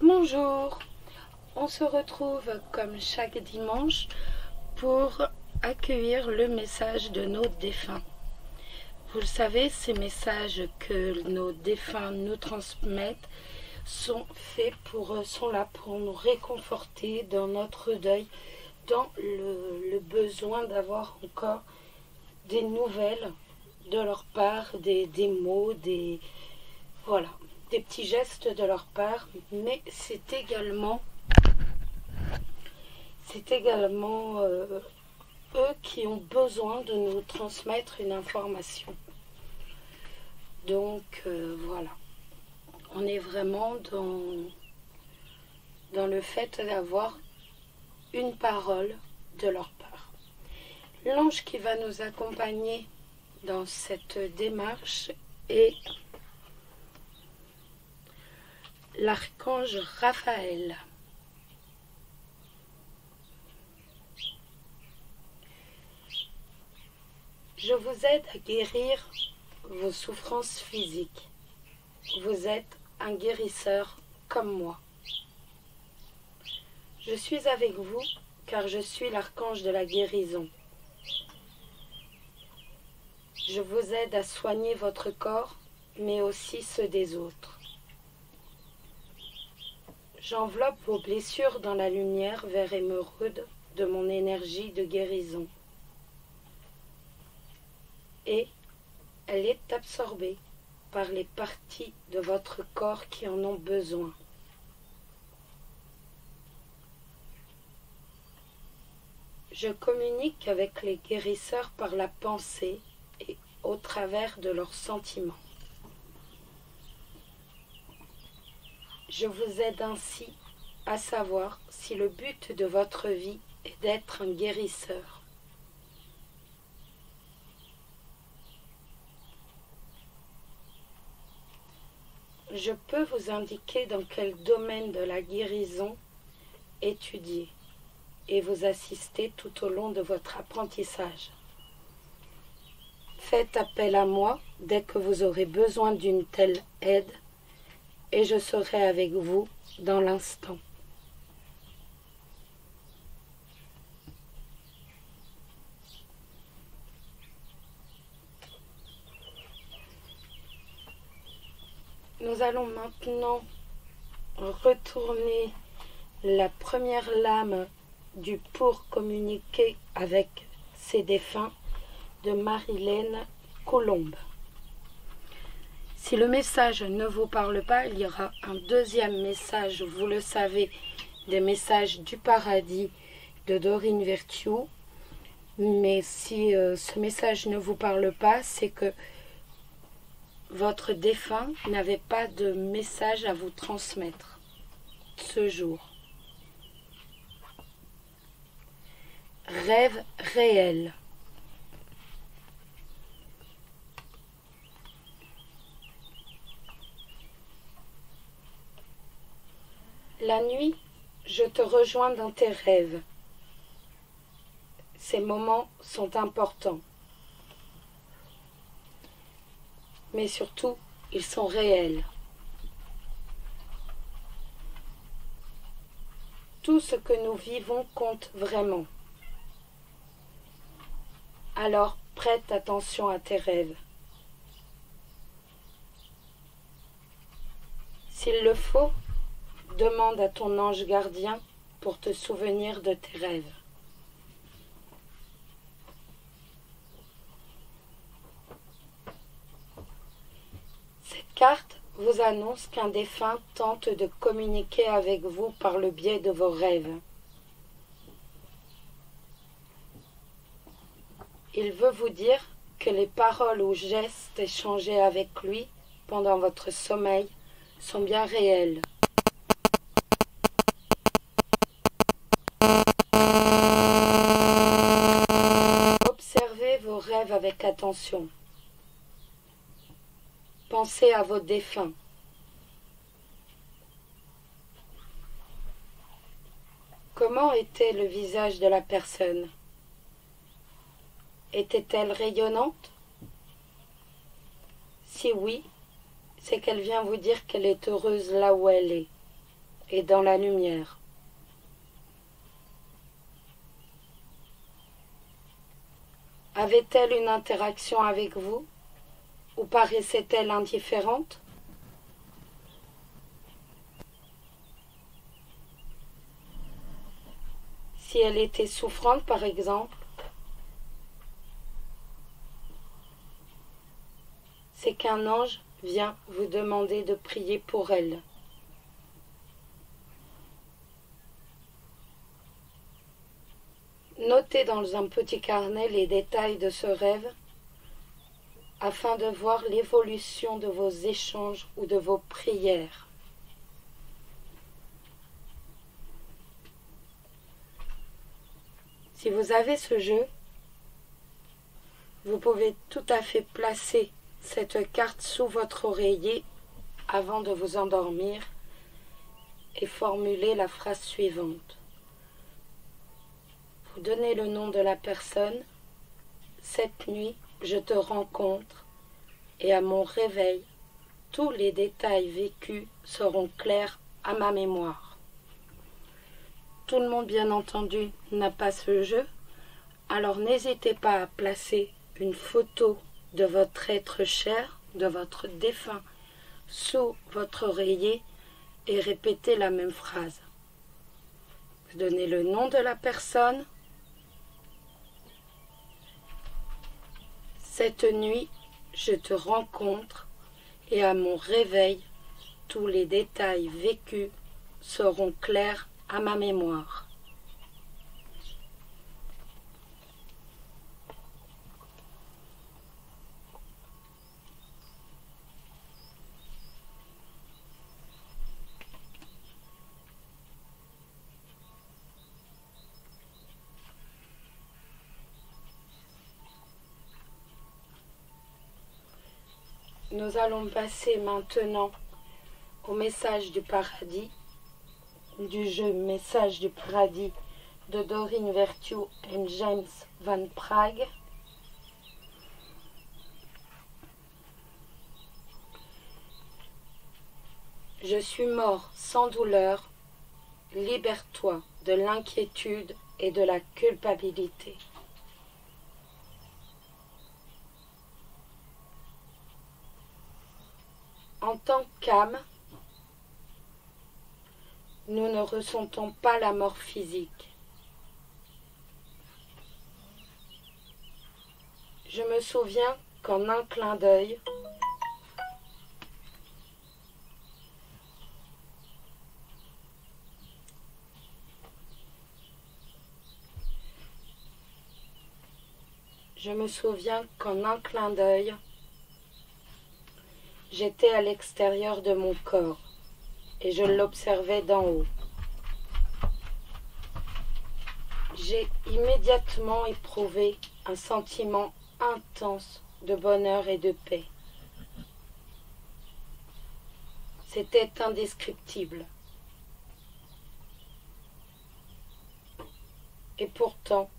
Bonjour, on se retrouve comme chaque dimanche pour accueillir le message de nos défunts. Vous le savez, ces messages que nos défunts nous transmettent sont là pour nous réconforter dans notre deuil, dans le besoin d'avoir encore des nouvelles de leur part, des mots, voilà, des petits gestes de leur part, mais c'est également eux qui ont besoin de nous transmettre une information. Donc voilà, on est vraiment dans le fait d'avoir une parole de leur part. L'ange qui va nous accompagner dans cette démarche est l'archange Raphaël. Je vous aide à guérir vos souffrances physiques. Vous êtes un guérisseur comme moi. Je suis avec vous car je suis l'archange de la guérison. Je vous aide à soigner votre corps, mais aussi ceux des autres. J'enveloppe vos blessures dans la lumière vert émeraude de mon énergie de guérison. Et elle est absorbée par les parties de votre corps qui en ont besoin. Je communique avec les guérisseurs par la pensée et au travers de leurs sentiments. Je vous aide ainsi à savoir si le but de votre vie est d'être un guérisseur. Je peux vous indiquer dans quel domaine de la guérison étudier et vous assister tout au long de votre apprentissage. Faites appel à moi dès que vous aurez besoin d'une telle aide et je serai avec vous dans l'instant. Nous allons maintenant retourner la première lame du pour communiquer avec ses défunts de Marilène Colombe. Si le message ne vous parle pas, il y aura un deuxième message, vous le savez, des messages du paradis de Dorine Virtue. Mais si ce message ne vous parle pas, c'est que votre défunt n'avait pas de message à vous transmettre ce jour. Rêve réel. La nuit, je te rejoins dans tes rêves. Ces moments sont importants. Mais surtout, ils sont réels. Tout ce que nous vivons compte vraiment. Alors, prête attention à tes rêves. S'il le faut, demande à ton ange gardien pour te souvenir de tes rêves. Cette carte vous annonce qu'un défunt tente de communiquer avec vous par le biais de vos rêves. Il veut vous dire que les paroles ou gestes échangés avec lui pendant votre sommeil sont bien réels. Observez vos rêves avec attention. Pensez à vos défunts. Comment était le visage de la personne? Était-elle rayonnante? Si oui, c'est qu'elle vient vous dire qu'elle est heureuse là où elle est. et dans la lumière. Avait-elle une interaction avec vous ou paraissait-elle indifférente? Si elle était souffrante, par exemple, c'est qu'un ange vient vous demander de prier pour elle. Notez dans un petit carnet les détails de ce rêve afin de voir l'évolution de vos échanges ou de vos prières. Si vous avez ce jeu, vous pouvez tout à fait placer cette carte sous votre oreiller avant de vous endormir et formuler la phrase suivante. Vous donnez le nom de la personne. Cette nuit, je te rencontre et à mon réveil, tous les détails vécus seront clairs à ma mémoire. Tout le monde, bien entendu, n'a pas ce jeu, alors n'hésitez pas à placer une photo de votre être cher, de votre défunt, sous votre oreiller et répétez la même phrase. Vous donnez le nom de la personne. Cette nuit, je te rencontre et à mon réveil, tous les détails vécus seront clairs à ma mémoire. Nous allons passer maintenant au message du paradis, du jeu Message du paradis de Doreen Virtue et James Van Praagh. Je suis mort sans douleur, libère-toi de l'inquiétude et de la culpabilité. En tant qu'âme, nous ne ressentons pas la mort physique. Je me souviens qu'en un clin d'œil, j'étais à l'extérieur de mon corps et je l'observais d'en haut. J'ai immédiatement éprouvé un sentiment intense de bonheur et de paix. C'était indescriptible. Et pourtant,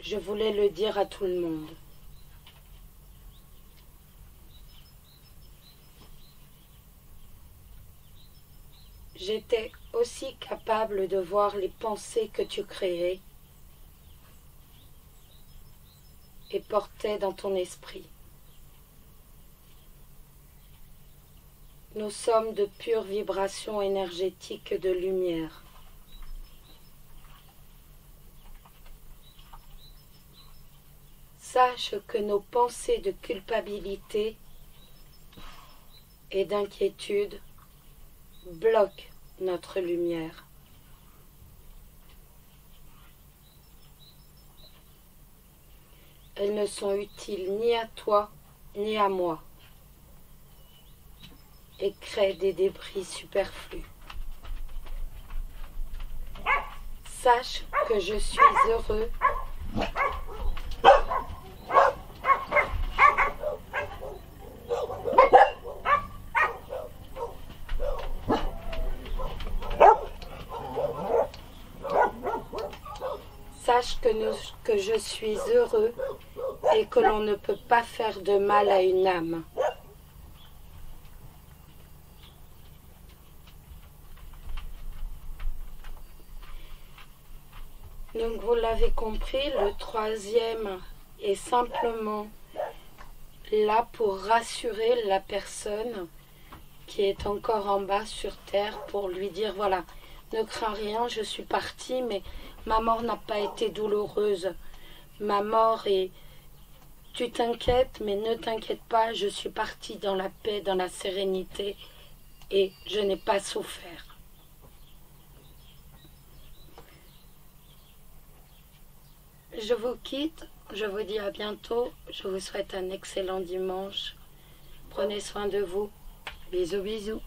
je voulais le dire à tout le monde. J'étais aussi capable de voir les pensées que tu créais et portais dans ton esprit. Nous sommes de pures vibrations énergétiques de lumière. Sache que nos pensées de culpabilité et d'inquiétude bloquent notre lumière. Elles ne sont utiles ni à toi ni à moi et créent des débris superflus. Sache que je suis heureux que je suis heureux et que l'on ne peut pas faire de mal à une âme. Donc vous l'avez compris, le troisième est simplement là pour rassurer la personne qui est encore en bas sur terre, pour lui dire voilà, ne crains rien, je suis partie, mais ma mort n'a pas été douloureuse. Ma mort est... Tu t'inquiètes, mais ne t'inquiète pas, je suis partie dans la paix, dans la sérénité, et je n'ai pas souffert. Je vous quitte, je vous dis à bientôt, je vous souhaite un excellent dimanche. Prenez soin de vous. Bisous, bisous.